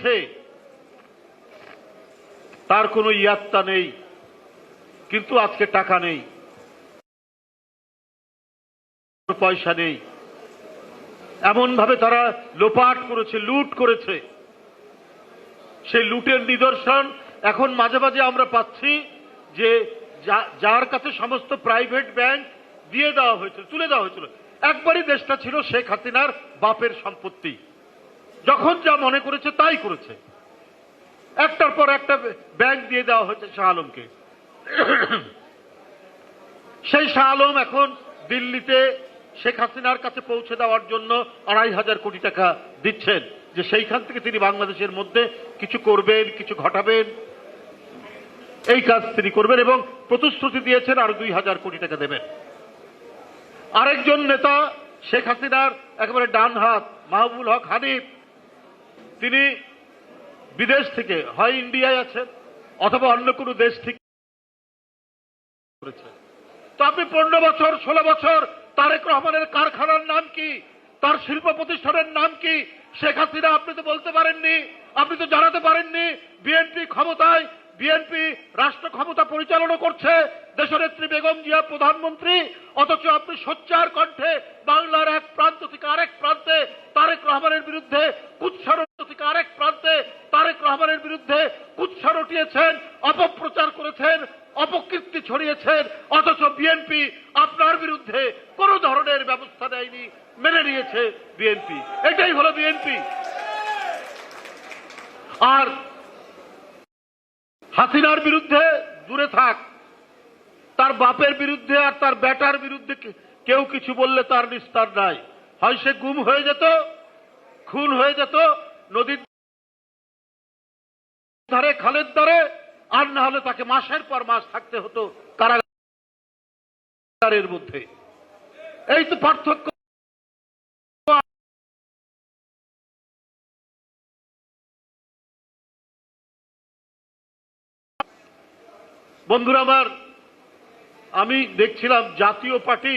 দিয়েছে তার কোনো ইয়াত্তা নেই, কিন্তু আজকে টাকা নেই, পয়সা নেই, এমন ভাবে তারা লোপাট করেছে, লুট করেছে। সেই লুটের নিদর্শন এখন মাঝে মাঝে আমরা পাচ্ছি যে যার কাছে সমস্ত প্রাইভেট ব্যাংক দিয়ে দেওয়া হয়েছিল, তুলে দেওয়া হয়েছিল, একবারই দেশটা ছিল শেখ হাসিনার বাপের সম্পত্তি, যখন যা মনে করেছে তাই করেছে। একটার পর একটা ব্যাংক দিয়ে দেওয়া হয়েছে শাহ আলমকে। সেই শাহ আলম এখন দিল্লিতে শেখ হাসিনার কাছে পৌঁছে দেওয়ার জন্য ২৫০০ কোটি টাকা দিচ্ছেন, যে সেইখান থেকে তিনি বাংলাদেশের মধ্যে কিছু করবেন, কিছু ঘটাবেন, এই কাজ তিনি করবেন, এবং প্রতিশ্রুতি দিয়েছেন আরো ২০০০ কোটি টাকা দেবেন। আরেকজন নেতা শেখ হাসিনার একেবারে ডান হাত মাহবুবুল হক হানিফ, তিনি বিদেশ থেকে হয় ইন্ডিয়ায় আছেন অথবা অন্য কোনো দেশ থেকে করেছেন। তো আপনি ১৫ বছর ১৬ বছর তারেক রহমানের কারখানার নাম কি, তার শিল্প প্রতিষ্ঠানের নাম কি? শেখ হাসিনা আপনি তো বলতে পারেননি, আপনি তো জানাতে পারেননি বিএনপি ক্ষমতায়, বিএনপি রাষ্ট্র ক্ষমতা পরিচালনা করছে, দেশনেত্রী বেগম জিয়া প্রধানমন্ত্রী, অথচ আপনি সোচ্চার কণ্ঠে বাংলার এক প্রান্ত থেকে আরেক প্রান্তে তারেক রহমানের বিরুদ্ধে কুৎসা থেকে আরেক প্রান্তে তারেক রহমানের বিরুদ্ধে কুৎসা রটিয়েছেন, অপপ্রচার করেছেন, অপকীর্তি ছড়িয়েছেন, অথচ বিএনপি আপনার বিরুদ্ধে কোন ধরনের ব্যবস্থা নেয়নি, মেনে নিয়েছে বিএনপি। এটাই হলো বিএনপি। আর হাসিনার বিরুদ্ধে দূরে থাক, তার বাপের বিরুদ্ধে আর তার বেটার বিরুদ্ধে কেউ কিছু বললে তার নিস্তার নাই। হয় সে গুম হয়ে যেত, খুন হয়ে যেত নদীর ধারে, খালের ধারে, আর না হলে তাকে মাসের পর মাস থাকতে হতো কারাগারের মধ্যে। এই তো পার্থক্য। বন্ধুরা আমার, আমি দেখছিলাম জাতীয় পার্টি